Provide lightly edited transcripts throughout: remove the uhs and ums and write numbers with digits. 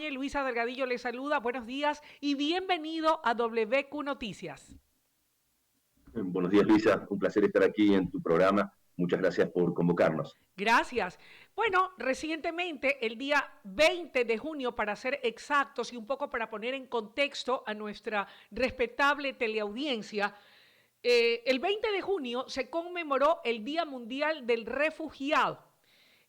acompañe. Luisa Delgadillo le saluda. Buenos días y bienvenido a WQ Noticias. Buenos días, Luisa. Un placer estar aquí en tu programa. Muchas gracias por convocarnos. Gracias. Bueno, recientemente, el día 20 de junio, para ser exactos y un poco para poner en contexto a nuestra respetable teleaudiencia, el 20 de junio se conmemoró el Día Mundial del Refugiado.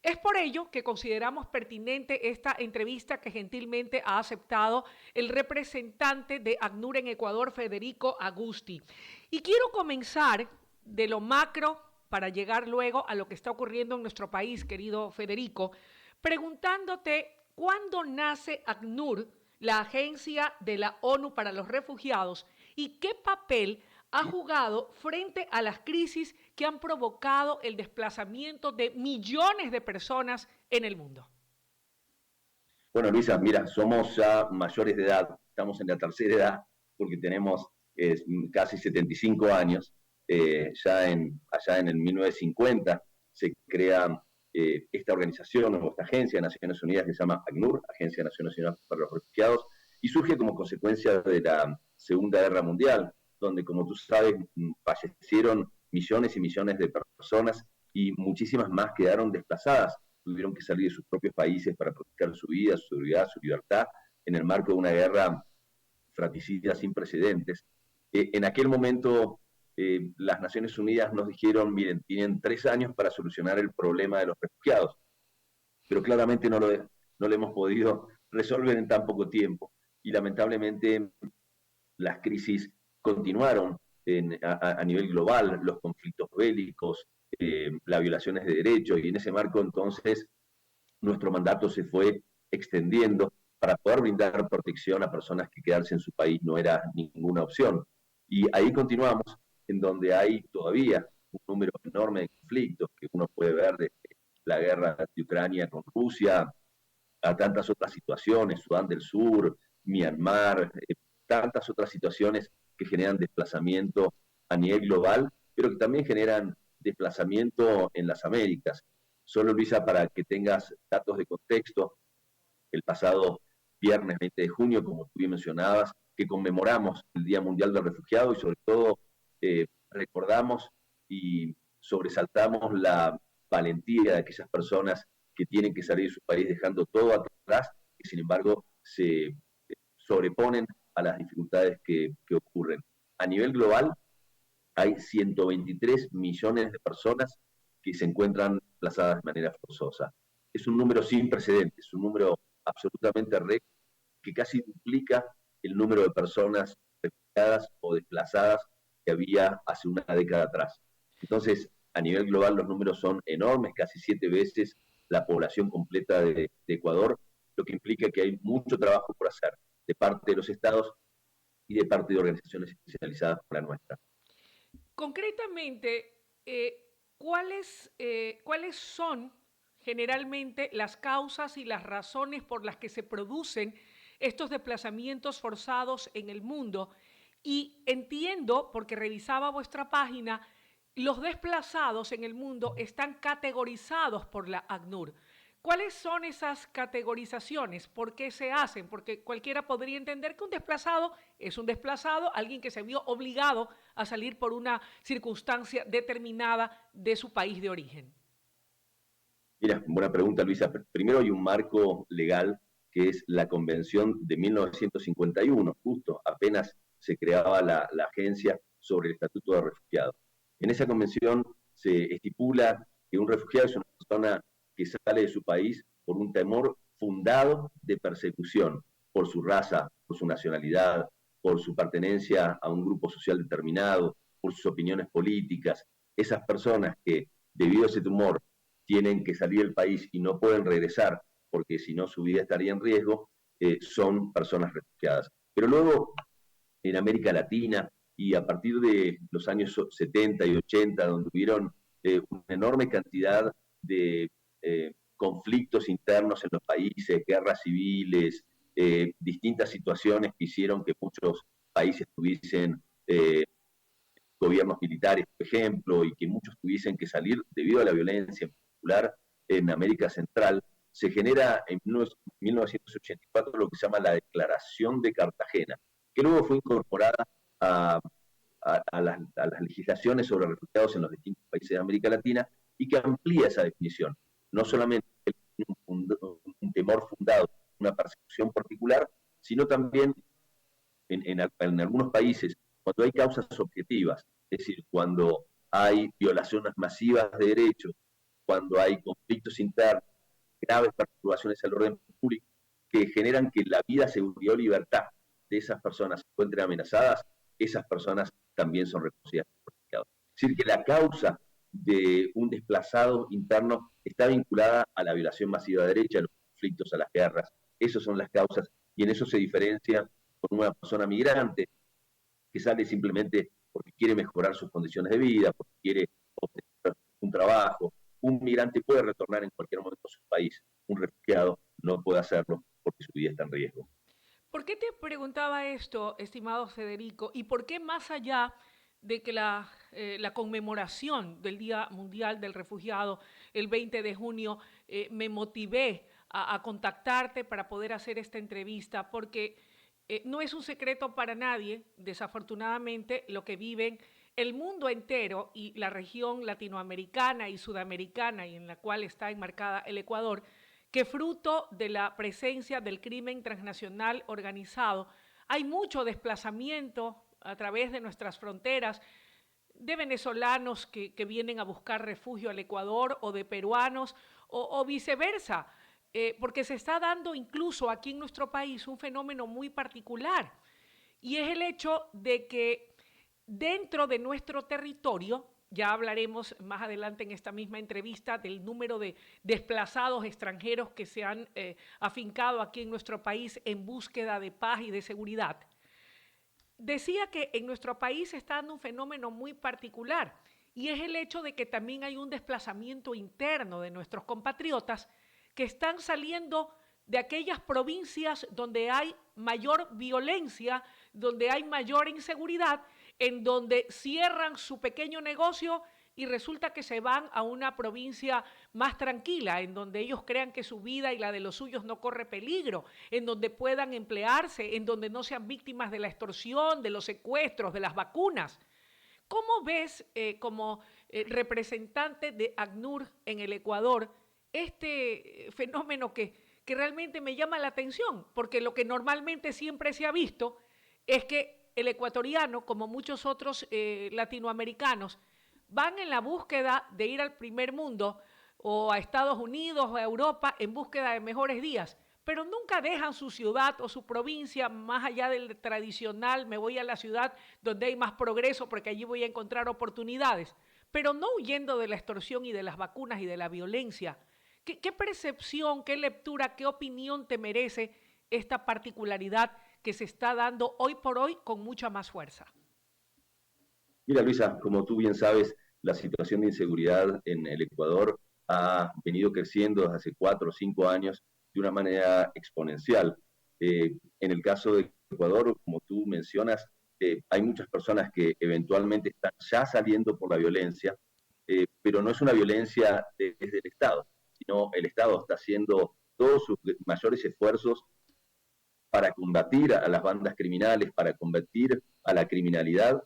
Es por ello que consideramos pertinente esta entrevista que gentilmente ha aceptado el representante de ACNUR en Ecuador, Federico Agusti. Y quiero comenzar de lo macro para llegar luego a lo que está ocurriendo en nuestro país, querido Federico, preguntándote cuándo nace ACNUR, la Agencia de la ONU para los Refugiados, y qué papel ha jugado frente a las crisis que han provocado el desplazamiento de millones de personas en el mundo. Bueno, Luisa, mira, somos ya mayores de edad, estamos en la tercera edad porque tenemos casi 75 años. Allá en el 1950 se crea esta organización o esta agencia de Naciones Unidas que se llama ACNUR, Agencia de Naciones Unidas para los Refugiados, y surge como consecuencia de la Segunda Guerra Mundial, donde, como tú sabes, fallecieron millones y millones de personas y muchísimas más quedaron desplazadas. Tuvieron que salir de sus propios países para proteger su vida, su seguridad, su libertad, en el marco de una guerra fratricida sin precedentes. En aquel momento, las Naciones Unidas nos dijeron, miren, tienen 3 años para solucionar el problema de los refugiados, pero claramente no lo hemos podido resolver en tan poco tiempo. Y lamentablemente las crisis continuaron a nivel global, los conflictos bélicos, las violaciones de derechos, y en ese marco entonces nuestro mandato se fue extendiendo para poder brindar protección a personas que quedarse en su país no era ninguna opción. Y ahí continuamos, en donde hay todavía un número enorme de conflictos que uno puede ver desde la guerra de Ucrania con Rusia, a tantas otras situaciones, Sudán del Sur, Myanmar, tantas otras situaciones que generan desplazamiento a nivel global, pero que también generan desplazamiento en las Américas. Solo, Luisa, para que tengas datos de contexto, el pasado viernes 20 de junio, como tú bien mencionabas, que conmemoramos el Día Mundial del Refugiado y sobre todo recordamos y sobresaltamos la valentía de aquellas personas que tienen que salir de su país dejando todo atrás y sin embargo se sobreponen a las dificultades que ocurren. A nivel global hay 123 millones de personas que se encuentran desplazadas de manera forzosa. Es un número sin precedentes, es un número absolutamente récord que casi duplica el número de personas refugiadas o desplazadas que había hace una década atrás. Entonces, a nivel global los números son enormes, casi 7 veces la población completa de Ecuador, lo que implica que hay mucho trabajo por hacer de parte de los estados y de parte de organizaciones especializadas como la nuestra. Concretamente, ¿cuáles son generalmente las causas y las razones por las que se producen estos desplazamientos forzados en el mundo? Y entiendo, porque revisaba vuestra página, los desplazados en el mundo están categorizados por la ACNUR. ¿Cuáles son esas categorizaciones? ¿Por qué se hacen? Porque cualquiera podría entender que un desplazado es un desplazado, alguien que se vio obligado a salir por una circunstancia determinada de su país de origen. Mira, buena pregunta, Luisa. Primero hay un marco legal que es la Convención de 1951, justo apenas se creaba la agencia sobre el Estatuto de Refugiados. En esa convención se estipula que un refugiado es una persona que sale de su país por un temor fundado de persecución, por su raza, por su nacionalidad, por su pertenencia a un grupo social determinado, por sus opiniones políticas. Esas personas que, debido a ese temor, tienen que salir del país y no pueden regresar porque si no su vida estaría en riesgo, son personas refugiadas. Pero luego en América Latina y a partir de los años 70 y 80, donde hubieron una enorme cantidad de conflictos internos en los países, guerras civiles, distintas situaciones que hicieron que muchos países tuviesen gobiernos militares, por ejemplo, y que muchos tuviesen que salir debido a la violencia, en particular en América Central, se genera en 1984 lo que se llama la Declaración de Cartagena, que luego fue incorporada a, a las legislaciones sobre refugiados en los distintos países de América Latina y que amplía esa definición. No solamente un temor fundado, una persecución particular, sino también en algunos países, cuando hay causas objetivas, es decir, cuando hay violaciones masivas de derechos, cuando hay conflictos internos, graves perturbaciones al orden público, que generan que la vida, seguridad o libertad de esas personas se encuentren amenazadas, esas personas también son reconocidas como refugiados. Es decir, que la causa de un desplazado interno está vinculada a la violación masiva de derechos, a los conflictos, a las guerras. Esas son las causas y en eso se diferencia con una persona migrante que sale simplemente porque quiere mejorar sus condiciones de vida, porque quiere obtener un trabajo. Un migrante puede retornar en cualquier momento a su país. Un refugiado no puede hacerlo porque su vida está en riesgo. ¿Por qué te preguntaba esto, estimado Federico? ¿Y por qué más allá de que la conmemoración del Día Mundial del Refugiado, el 20 de junio, me motivé a contactarte para poder hacer esta entrevista? Porque no es un secreto para nadie, desafortunadamente, lo que viven el mundo entero y la región latinoamericana y sudamericana, y en la cual está enmarcada el Ecuador, que fruto de la presencia del crimen transnacional organizado, hay mucho desplazamiento a través de nuestras fronteras de venezolanos que vienen a buscar refugio al Ecuador o de peruanos o viceversa, porque se está dando incluso aquí en nuestro país un fenómeno muy particular y es el hecho de que dentro de nuestro territorio, ya hablaremos más adelante en esta misma entrevista del número de desplazados extranjeros que se han afincado aquí en nuestro país en búsqueda de paz y de seguridad. Decía que en nuestro país se está dando un fenómeno muy particular y es el hecho de que también hay un desplazamiento interno de nuestros compatriotas que están saliendo de aquellas provincias donde hay mayor violencia, donde hay mayor inseguridad, en donde cierran su pequeño negocio y resulta que se van a una provincia más tranquila, en donde ellos crean que su vida y la de los suyos no corre peligro, en donde puedan emplearse, en donde no sean víctimas de la extorsión, de los secuestros, de las vacunas. ¿Cómo ves como representante de ACNUR en el Ecuador este fenómeno que realmente me llama la atención? Porque lo que normalmente siempre se ha visto es que el ecuatoriano, como muchos otros latinoamericanos, van en la búsqueda de ir al primer mundo o a Estados Unidos o a Europa en búsqueda de mejores días, pero nunca dejan su ciudad o su provincia más allá del tradicional, me voy a la ciudad donde hay más progreso porque allí voy a encontrar oportunidades, pero no huyendo de la extorsión y de las vacunas y de la violencia. ¿Qué percepción, qué lectura, qué opinión te merece esta particularidad que se está dando hoy por hoy con mucha más fuerza? Mira, Luisa, como tú bien sabes, la situación de inseguridad en el Ecuador ha venido creciendo desde hace 4 o 5 años de una manera exponencial. En el caso de Ecuador, como tú mencionas, hay muchas personas que eventualmente están ya saliendo por la violencia, pero no es una violencia desde el Estado, sino el Estado está haciendo todos sus mayores esfuerzos para combatir a las bandas criminales, para combatir a la criminalidad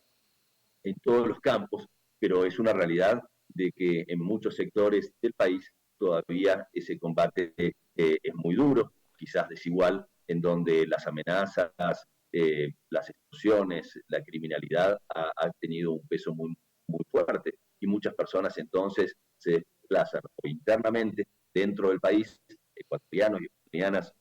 en todos los campos, pero es una realidad de que en muchos sectores del país todavía ese combate es muy duro, quizás desigual, en donde las amenazas, las extorsiones, la criminalidad ha tenido un peso muy fuerte y muchas personas entonces se desplazan o internamente dentro del país, ecuatorianos y ecuatorianas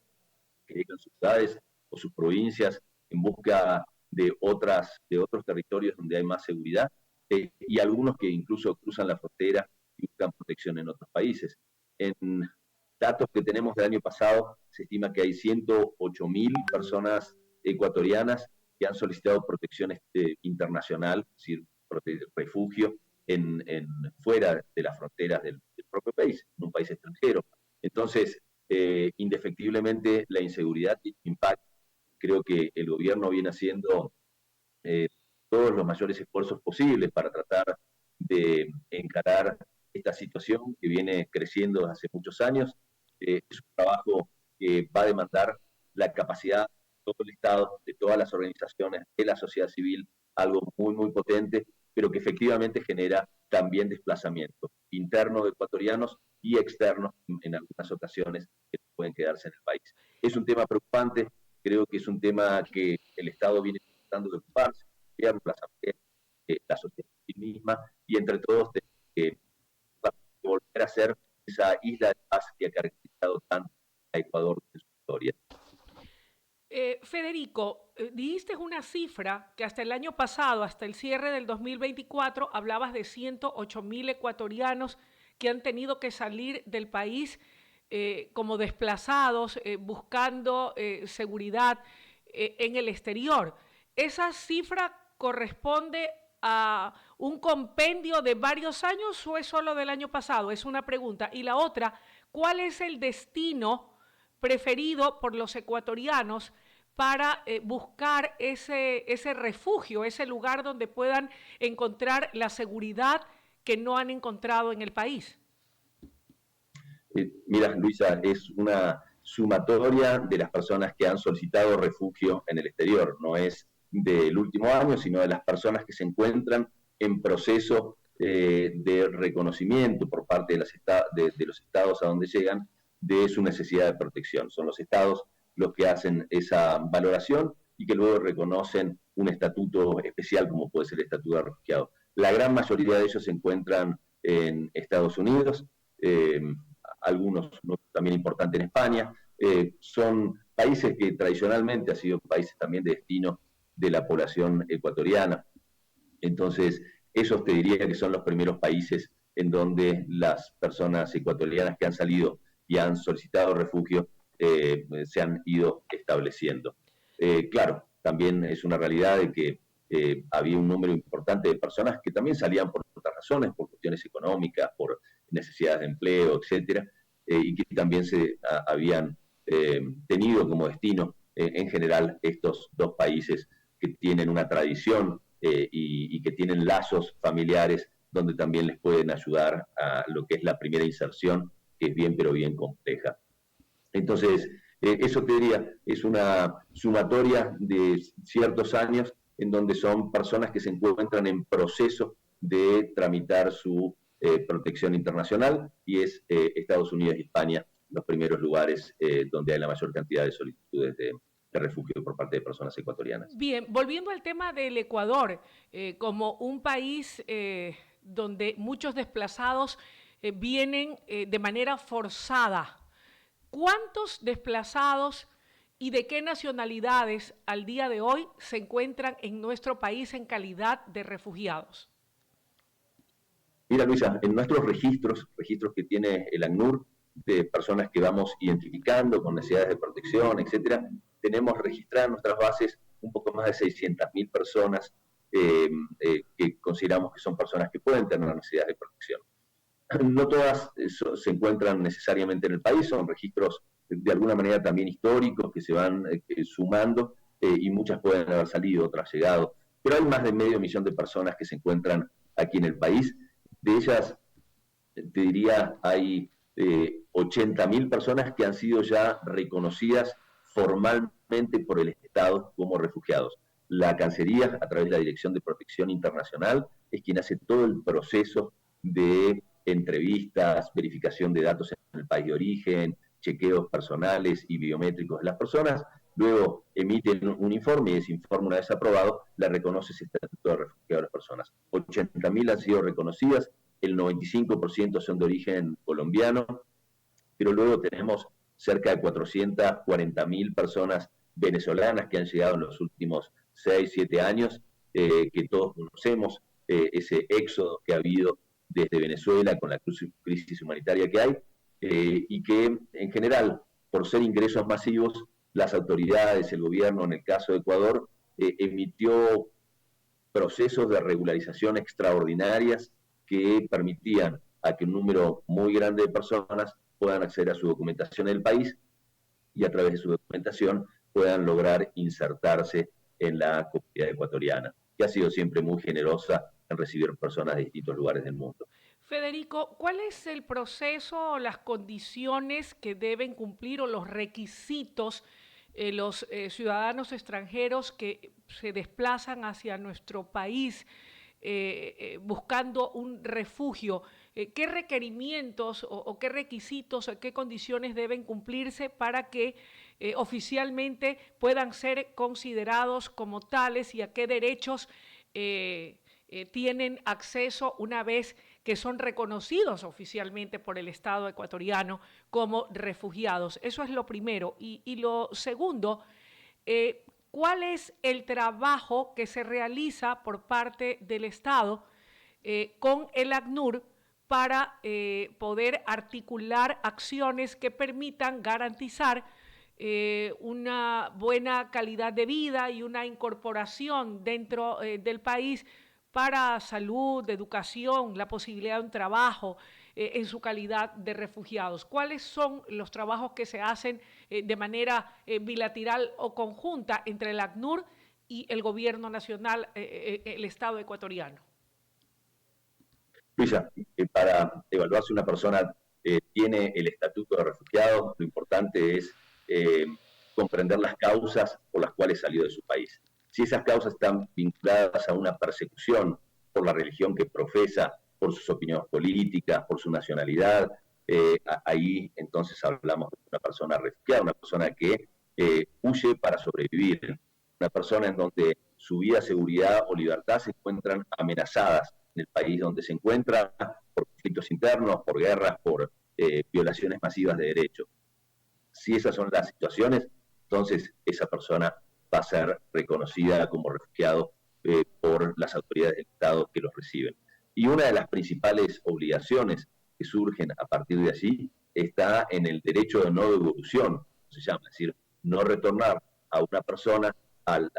que llegan a sus ciudades o sus provincias en busca de otros territorios donde hay más seguridad, y algunos que incluso cruzan la frontera y buscan protección en otros países. En datos que tenemos del año pasado, se estima que hay 108.000 personas ecuatorianas que han solicitado protección internacional, es decir, refugio fuera de las fronteras del propio país, en un país extranjero. Entonces, indefectiblemente la inseguridad impacta. Creo que el gobierno viene haciendo eh, todos los mayores esfuerzos posibles para tratar de encarar esta situación que viene creciendo desde hace muchos años. es un trabajo que va a demandar la capacidad de todo el Estado, de todas las organizaciones, de la sociedad civil, algo muy, muy potente, pero que efectivamente genera también desplazamiento interno de ecuatorianos y externos en algunas ocasiones que pueden quedarse en el país. Es un tema preocupante, creo que es un tema que el Estado viene tratando de ocuparse, el gobierno, las asambleas, la sociedad civil misma, y entre todos tenemos que volver a ser esa isla de paz que ha caracterizado tanto a Ecuador en su historia. Federico, dijiste una cifra que hasta el año pasado, hasta el cierre del 2024, hablabas de 108.000 ecuatorianos que han tenido que salir del país como desplazados, buscando seguridad en el exterior. ¿Esa cifra corresponde a un compendio de varios años o es solo del año pasado? Es una pregunta. Y la otra, ¿cuál es el destino preferido por los ecuatorianos para buscar ese refugio, ese lugar donde puedan encontrar la seguridad que no han encontrado en el país? Mira, Luisa, es una sumatoria de las personas que han solicitado refugio en el exterior. No es del último año, sino de las personas que se encuentran en proceso de reconocimiento por parte de los estados a donde llegan de su necesidad de protección. Son los estados los que hacen esa valoración y que luego reconocen un estatuto especial como puede ser el estatuto de refugiado. La gran mayoría de ellos se encuentran en Estados Unidos, algunos también importantes en España. Son países que tradicionalmente han sido países también de destino de la población ecuatoriana. Entonces, esos te diría que son los primeros países en donde las personas ecuatorianas que han salido y han solicitado refugio se han ido estableciendo. Claro, también es una realidad de que había un número importante de personas que también salían por otras razones, por cuestiones económicas, por necesidades de empleo, etcétera, y que también se habían tenido como destino en general estos dos países que tienen una tradición y que tienen lazos familiares donde también les pueden ayudar a lo que es la primera inserción, que es bien pero bien compleja. Entonces, eso te diría, es una sumatoria de ciertos años en donde son personas que se encuentran en proceso de tramitar su protección internacional y es Estados Unidos y España los primeros lugares donde hay la mayor cantidad de solicitudes de refugio por parte de personas ecuatorianas. Bien, volviendo al tema del Ecuador, como un país donde muchos desplazados vienen de manera forzada. ¿Cuántos desplazados y de qué nacionalidades al día de hoy se encuentran en nuestro país en calidad de refugiados? Mira, Luisa, en nuestros registros que tiene el ACNUR, de personas que vamos identificando con necesidades de protección, etcétera, tenemos registradas en nuestras bases un poco más de 600.000 personas que consideramos que son personas que pueden tener necesidades de protección. No todas se encuentran necesariamente en el país, son registros de alguna manera también históricos que se van sumando y muchas pueden haber salido, otras llegado, pero hay más de 500.000 de personas que se encuentran aquí en el país. De ellas, te diría, hay 80.000 personas que han sido ya reconocidas formalmente por el Estado como refugiados. La Cancillería, a través de la Dirección de Protección Internacional, es quien hace todo el proceso de entrevistas, verificación de datos en el país de origen, chequeos personales y biométricos de las personas. Luego emiten un informe y ese informe, una vez aprobado, la reconoce ese estatuto de refugiado de las personas. 80.000 han sido reconocidas, el 95% son de origen colombiano, pero luego tenemos cerca de 440.000 personas venezolanas que han llegado en los últimos 6, 7 años, que todos conocemos, ese éxodo que ha habido desde Venezuela con la crisis humanitaria que hay, y que en general, por ser ingresos masivos, las autoridades, el gobierno, en el caso de Ecuador, emitió procesos de regularización extraordinarias que permitían a que un número muy grande de personas puedan acceder a su documentación en el país y a través de su documentación puedan lograr insertarse en la comunidad ecuatoriana, que ha sido siempre muy generosa en recibir personas de distintos lugares del mundo. Federico, ¿cuál es el proceso, las condiciones que deben cumplir o los requisitos los ciudadanos extranjeros que se desplazan hacia nuestro país buscando un refugio? ¿Qué requerimientos o qué requisitos o qué condiciones deben cumplirse para que oficialmente puedan ser considerados como tales y a qué derechos tienen acceso una vez que son reconocidos oficialmente por el Estado ecuatoriano como refugiados? Eso es lo primero. Y lo segundo, ¿cuál es el trabajo que se realiza por parte del Estado con el ACNUR para poder articular acciones que permitan garantizar una buena calidad de vida y una incorporación dentro del país para salud, educación, la posibilidad de un trabajo en su calidad de refugiados? ¿Cuáles son los trabajos que se hacen de manera bilateral o conjunta entre el ACNUR y el gobierno nacional, el Estado ecuatoriano? Luisa, para evaluar si una persona tiene el estatuto de refugiado, lo importante es eh, comprender las causas por las cuales salió de su país. Si esas causas están vinculadas a una persecución por la religión que profesa, por sus opiniones políticas, por su nacionalidad, ahí entonces hablamos de una persona refugiada, una persona que huye para sobrevivir, una persona en donde su vida, seguridad o libertad se encuentran amenazadas en el país donde se encuentra por conflictos internos, por guerras, por violaciones masivas de derechos. Si esas son las situaciones, entonces esa persona va a ser reconocida como refugiado por las autoridades del Estado que los reciben. Y una de las principales obligaciones que surgen a partir de allí está en el derecho de no devolución, se llama, es decir, no retornar a una persona al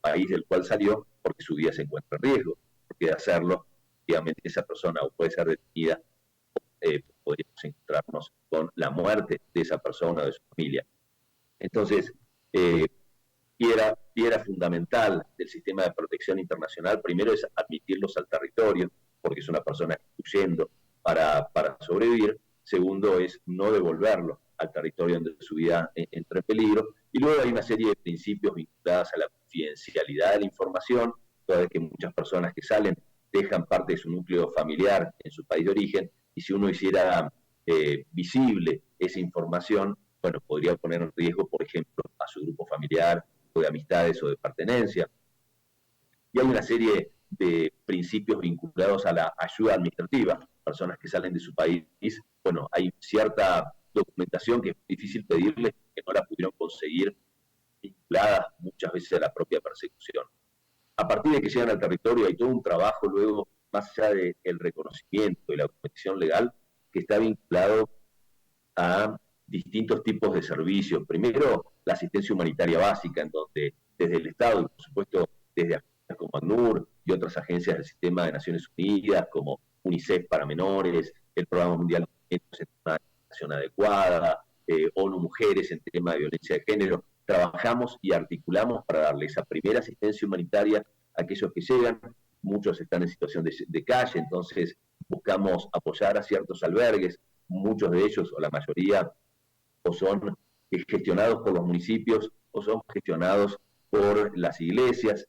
país del cual salió porque su vida se encuentra en riesgo, porque de hacerlo, obviamente esa persona o puede ser detenida, podríamos encontrarnos con la muerte de esa persona o de su familia. Entonces, piedra fundamental del sistema de protección internacional, primero es admitirlos al territorio, porque es una persona huyendo para sobrevivir. Segundo es no devolverlo al territorio donde su vida entra en peligro. Y luego hay una serie de principios vinculados a la confidencialidad de la información, toda vez que muchas personas que salen dejan parte de su núcleo familiar en su país de origen, y si uno hiciera visible esa información, bueno, podría poner en riesgo, por ejemplo, a su grupo familiar, o de amistades o de pertenencia. Y hay una serie de principios vinculados a la ayuda administrativa. Personas que salen de su país, bueno, hay cierta documentación que es difícil pedirles, que no la pudieron conseguir, vinculadas muchas veces a la propia persecución. A partir de que llegan al territorio hay todo un trabajo luego, más allá del reconocimiento y la documentación legal, que está vinculado a distintos tipos de servicios. Primero, la asistencia humanitaria básica, en donde desde el Estado y por supuesto desde agencias como ACNUR y otras agencias del sistema de Naciones Unidas, como UNICEF para menores, el Programa Mundial de Alimentos en una alimentación adecuada, ONU Mujeres en tema de violencia de género, trabajamos y articulamos para darle esa primera asistencia humanitaria a aquellos que llegan. Muchos están en situación de calle, entonces buscamos apoyar a ciertos albergues, muchos de ellos, o la mayoría, o son gestionados por los municipios o son gestionados por las iglesias.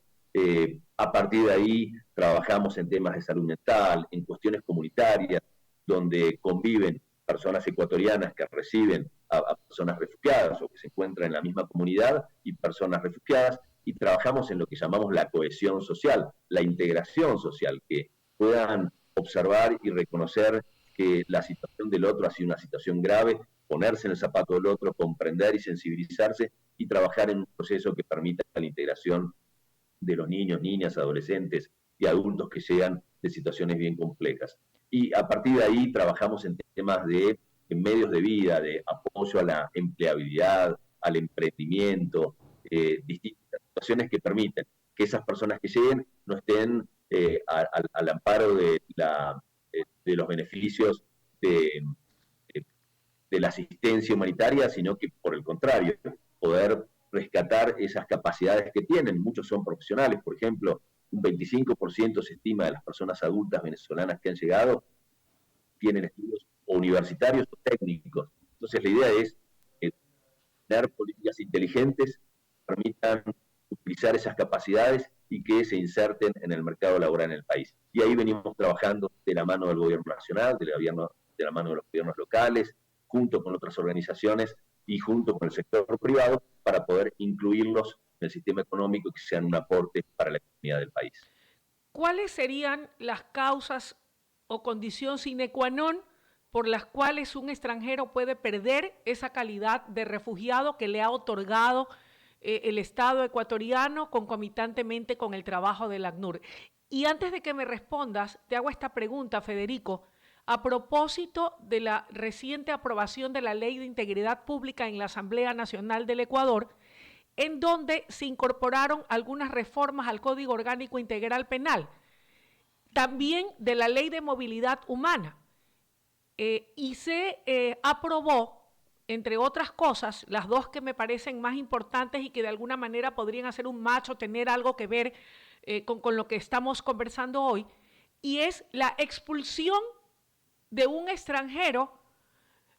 A partir de ahí trabajamos en temas de salud mental, en cuestiones comunitarias, donde conviven personas ecuatorianas que reciben a personas refugiadas o que se encuentran en la misma comunidad y personas refugiadas, y trabajamos en lo que llamamos la cohesión social, la integración social, que puedan observar y reconocer que la situación del otro ha sido una situación grave, ponerse en el zapato del otro, comprender y sensibilizarse y trabajar en un proceso que permita la integración de los niños, niñas, adolescentes y adultos que llegan de situaciones bien complejas. Y a partir de ahí trabajamos en temas de medios de vida, de apoyo a la empleabilidad, al emprendimiento, distintas situaciones que permiten que esas personas que lleguen no estén al amparo de los beneficios de la asistencia humanitaria, sino que por el contrario, poder rescatar esas capacidades que tienen. Muchos son profesionales, por ejemplo, un 25% se estima de las personas adultas venezolanas que han llegado tienen estudios universitarios o técnicos. Entonces la idea es tener políticas inteligentes que permitan utilizar esas capacidades y que se inserten en el mercado laboral en el país. Y ahí venimos trabajando de la mano del gobierno nacional, de la mano de los gobiernos locales, junto con otras organizaciones y junto con el sector privado para poder incluirlos en el sistema económico y que sean un aporte para la economía del país. ¿Cuáles serían las causas o condición sine qua non por las cuales un extranjero puede perder esa calidad de refugiado que le ha otorgado el Estado ecuatoriano concomitantemente con el trabajo del ACNUR? Y antes de que me respondas, te hago esta pregunta, Federico, a propósito de la reciente aprobación de la Ley de Integridad Pública en la Asamblea Nacional del Ecuador, en donde se incorporaron algunas reformas al Código Orgánico Integral Penal, también de la Ley de Movilidad Humana, y se aprobó, entre otras cosas, las dos que me parecen más importantes y que de alguna manera podrían hacer un match o tener algo que ver con lo que estamos conversando hoy, y es la expulsión de un extranjero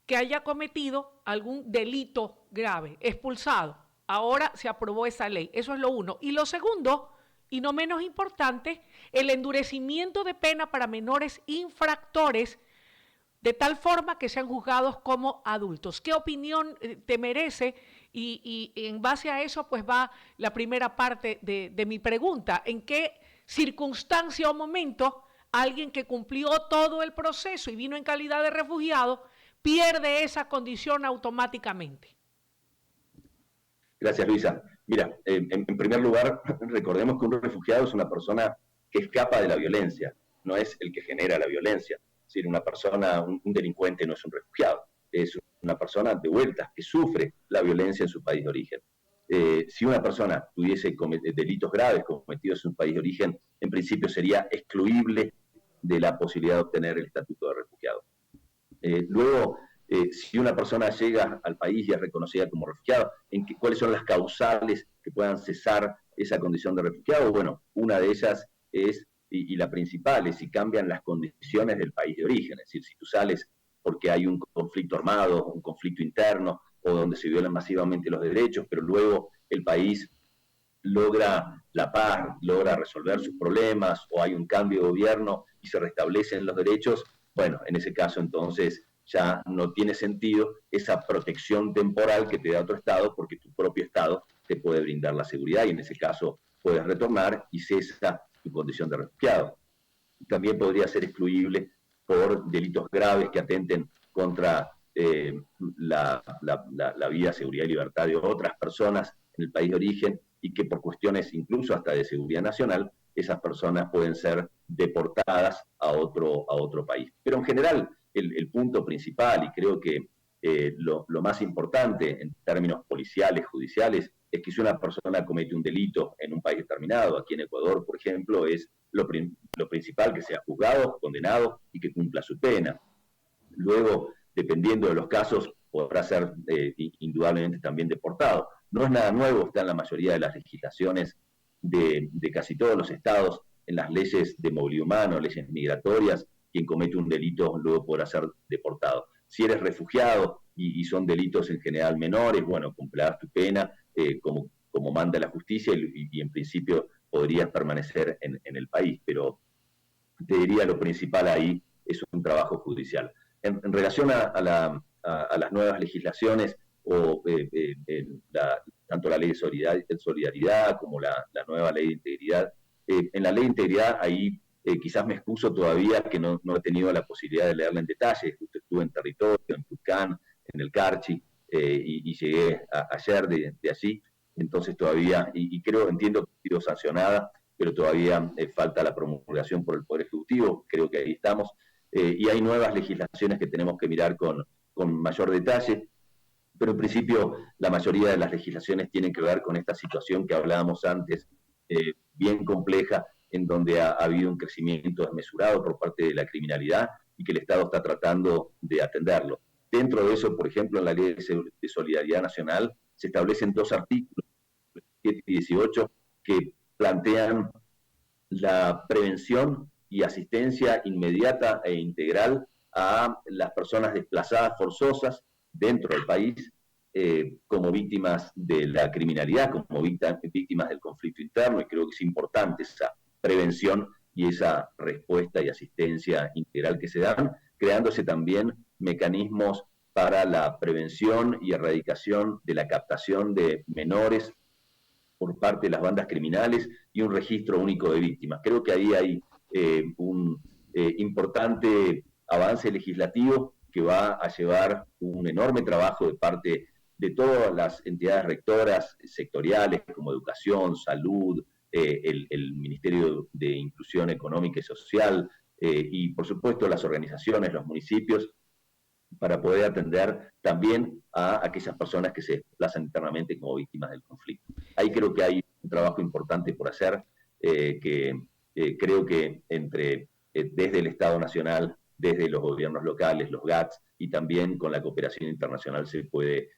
que haya cometido algún delito grave, expulsado. Ahora se aprobó esa ley, eso es lo uno. Y lo segundo, y no menos importante, el endurecimiento de pena para menores infractores, de tal forma que sean juzgados como adultos. ¿Qué opinión te merece? Y en base a eso, pues va la primera parte de mi pregunta. ¿En qué circunstancia o momento alguien que cumplió todo el proceso y vino en calidad de refugiado pierde esa condición automáticamente? Gracias, Luisa. Mira, en primer lugar, recordemos que un refugiado es una persona que escapa de la violencia, no es el que genera la violencia. Es decir, una persona, un delincuente no es un refugiado, es una persona de vuelta que sufre la violencia en su país de origen. Si una persona tuviese delitos graves cometidos en un país de origen, en principio sería excluible de la posibilidad de obtener el estatuto de refugiado. Luego, si una persona llega al país y es reconocida como refugiado, ¿cuáles son las causales que puedan cesar esa condición de refugiado? Bueno, una de ellas es, y la principal, es si cambian las condiciones del país de origen. Es decir, si tú sales porque hay un conflicto armado, un conflicto interno, o donde se violan masivamente los derechos, pero luego el país logra la paz, logra resolver sus problemas, o hay un cambio de gobierno y se restablecen los derechos, bueno, en ese caso entonces ya no tiene sentido esa protección temporal que te da otro Estado, porque tu propio Estado te puede brindar la seguridad y en ese caso puedes retornar y cesa tu condición de refugiado. También podría ser excluible por delitos graves que atenten contra la vida, seguridad y libertad de otras personas en el país de origen y que por cuestiones incluso hasta de seguridad nacional, esas personas pueden ser deportadas a otro país. Pero en general, el punto principal, y creo que lo más importante en términos policiales, judiciales, es que si una persona comete un delito en un país determinado, aquí en Ecuador, por ejemplo, es lo principal que sea juzgado, condenado y que cumpla su pena. Luego, dependiendo de los casos, podrá ser indudablemente también deportado. No es nada nuevo, está en la mayoría de las legislaciones de casi todos los estados, en las leyes de movilidad humana, leyes migratorias, quien comete un delito luego podrá ser deportado. Si eres refugiado y son delitos en general menores, bueno, cumplirás tu pena como manda la justicia y en principio podrías permanecer en el país, pero te diría lo principal ahí es un trabajo judicial. En relación a las nuevas legislaciones, tanto la ley de solidaridad como la nueva ley de integridad, en la ley de integridad ahí quizás me excuso todavía que no he tenido la posibilidad de leerla en detalle. Justo estuve en territorio, en Tucán, en el Carchi, y llegué ayer de allí, entonces todavía, entiendo que ha sido sancionada, pero todavía falta la promulgación por el Poder Ejecutivo, creo que ahí estamos, y hay nuevas legislaciones que tenemos que mirar con mayor detalle, pero en principio la mayoría de las legislaciones tienen que ver con esta situación que hablábamos antes, bien compleja, en donde ha habido un crecimiento desmesurado por parte de la criminalidad y que el Estado está tratando de atenderlo. Dentro de eso, por ejemplo, en la Ley de Solidaridad Nacional se establecen dos artículos, 17 y 18, que plantean la prevención y asistencia inmediata e integral a las personas desplazadas forzosas dentro del país como víctimas de la criminalidad, como víctimas del conflicto interno, y creo que es importante esa prevención y esa respuesta y asistencia integral que se dan, creándose también mecanismos para la prevención y erradicación de la captación de menores por parte de las bandas criminales y un registro único de víctimas. Creo que ahí hay un importante avance legislativo que va a llevar un enorme trabajo de parte de todas las entidades rectoras sectoriales como educación, salud, el Ministerio de Inclusión Económica y Social y por supuesto las organizaciones, los municipios, para poder atender también a aquellas personas que se desplazan internamente como víctimas del conflicto. Ahí creo que hay un trabajo importante por hacer, que creo que desde el Estado Nacional, desde los gobiernos locales, los GATS, y también con la cooperación internacional se puede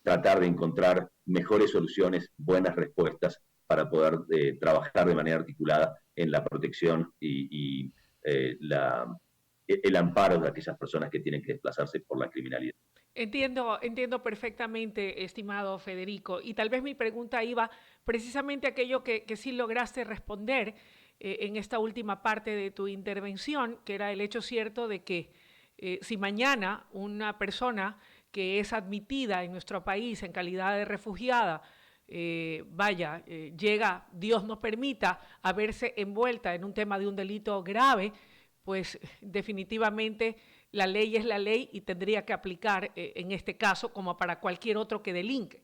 tratar de encontrar mejores soluciones, buenas respuestas para poder trabajar de manera articulada en la protección y el amparo de aquellas personas que tienen que desplazarse por la criminalidad. Entiendo perfectamente, estimado Federico. Y tal vez mi pregunta iba precisamente a aquello que sí lograste responder en esta última parte de tu intervención, que era el hecho cierto de que si mañana una persona que es admitida en nuestro país en calidad de refugiada, llega, Dios nos permita, a verse envuelta en un tema de un delito grave, pues definitivamente la ley es la ley y tendría que aplicar en este caso como para cualquier otro que delinque.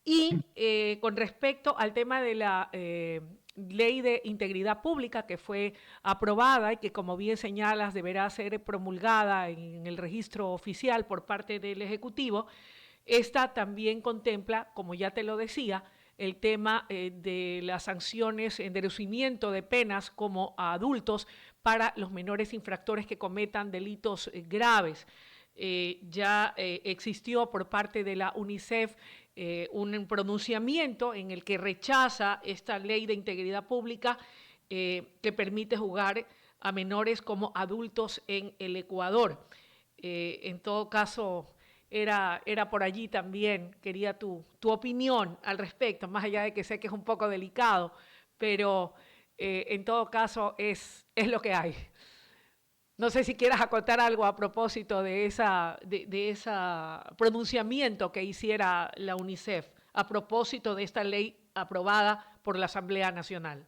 Y con respecto al tema de la ley de integridad pública que fue aprobada y que, como bien señalas, deberá ser promulgada en el registro oficial por parte del Ejecutivo, esta también contempla, como ya te lo decía, el tema de las sanciones, endurecimiento de penas como a adultos para los menores infractores que cometan delitos graves. Ya existió por parte de la UNICEF un pronunciamiento en el que rechaza esta ley de integridad pública que permite jugar a menores como adultos en el Ecuador. En todo caso, era por allí también, quería tu opinión al respecto, más allá de que sé que es un poco delicado, pero en todo caso es lo que hay. No sé si quieras acotar algo a propósito de ese pronunciamiento que hiciera la UNICEF a propósito de esta ley aprobada por la Asamblea Nacional.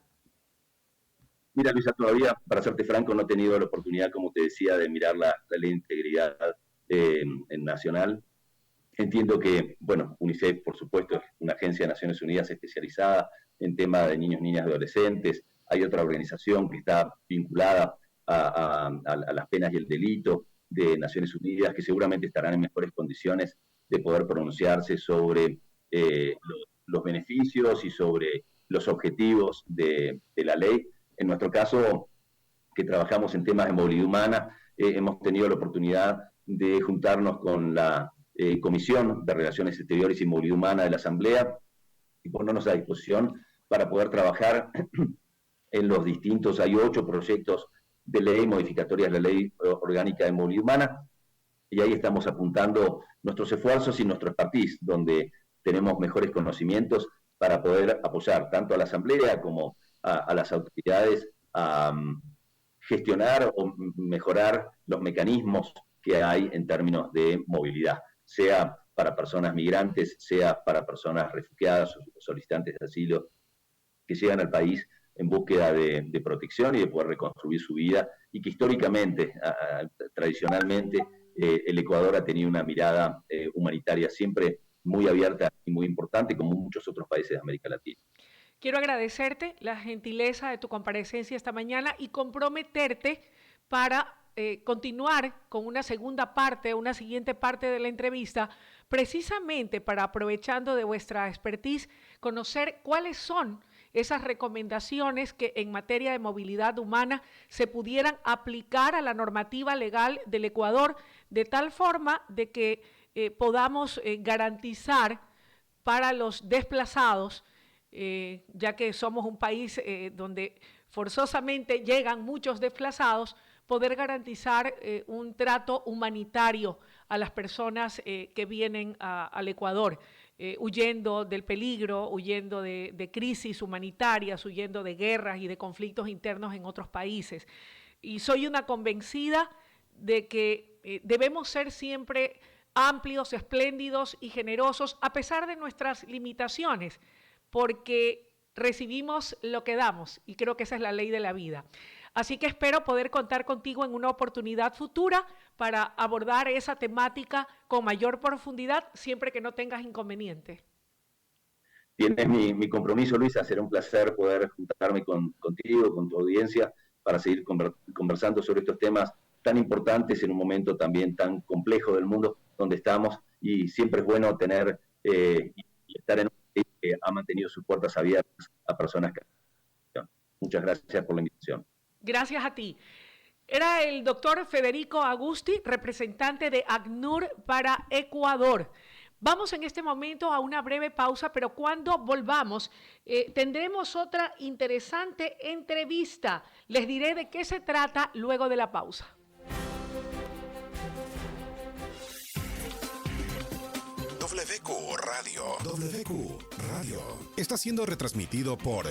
Mira, Luisa, todavía, para serte franco, no he tenido la oportunidad, como te decía, de mirar la ley de integridad nacional. Entiendo que, bueno, UNICEF, por supuesto, es una agencia de Naciones Unidas especializada en temas de niños, niñas y adolescentes. Hay otra organización que está vinculada a las penas y el delito de Naciones Unidas, que seguramente estarán en mejores condiciones de poder pronunciarse sobre los beneficios y sobre los objetivos de la ley. En nuestro caso, que trabajamos en temas de movilidad humana, hemos tenido la oportunidad de juntarnos con la Comisión de Relaciones Exteriores y Movilidad Humana de la Asamblea y ponernos a disposición para poder trabajar en los distintos, hay 8 proyectos de ley modificatorias de la Ley Orgánica de Movilidad Humana, y ahí estamos apuntando nuestros esfuerzos y nuestro expertise, donde tenemos mejores conocimientos para poder apoyar tanto a la Asamblea como a las autoridades a gestionar o mejorar los mecanismos que hay en términos de movilidad, sea para personas migrantes, sea para personas refugiadas o solicitantes de asilo que llegan al país en búsqueda de protección y de poder reconstruir su vida, y que históricamente, tradicionalmente, el Ecuador ha tenido una mirada humanitaria siempre muy abierta y muy importante, como muchos otros países de América Latina. Quiero agradecerte la gentileza de tu comparecencia esta mañana y comprometerte para continuar con una segunda parte, una siguiente parte de la entrevista, precisamente para, aprovechando de vuestra expertise, conocer cuáles son esas recomendaciones que en materia de movilidad humana se pudieran aplicar a la normativa legal del Ecuador, de tal forma de que podamos garantizar para los desplazados, ya que somos un país donde forzosamente llegan muchos desplazados, poder garantizar un trato humanitario a las personas que vienen al Ecuador, huyendo del peligro, huyendo de crisis humanitarias, huyendo de guerras y de conflictos internos en otros países. Y soy una convencida de que debemos ser siempre amplios, espléndidos y generosos a pesar de nuestras limitaciones, porque recibimos lo que damos y creo que esa es la ley de la vida. Así que espero poder contar contigo en una oportunidad futura para abordar esa temática con mayor profundidad, siempre que no tengas inconveniente. Tienes mi compromiso, Luisa. Será un placer poder juntarme contigo, con tu audiencia, para seguir conversando sobre estos temas tan importantes en un momento también tan complejo del mundo donde estamos, y siempre es bueno tener y estar en un país que ha mantenido sus puertas abiertas a personas que... Muchas gracias por la invitación. Gracias a ti. Era el doctor Federico Agusti, representante de ACNUR para Ecuador. Vamos en este momento a una breve pausa, pero cuando volvamos tendremos otra interesante entrevista. Les diré de qué se trata luego de la pausa. WQ Radio. WQ Radio. Está siendo retransmitido por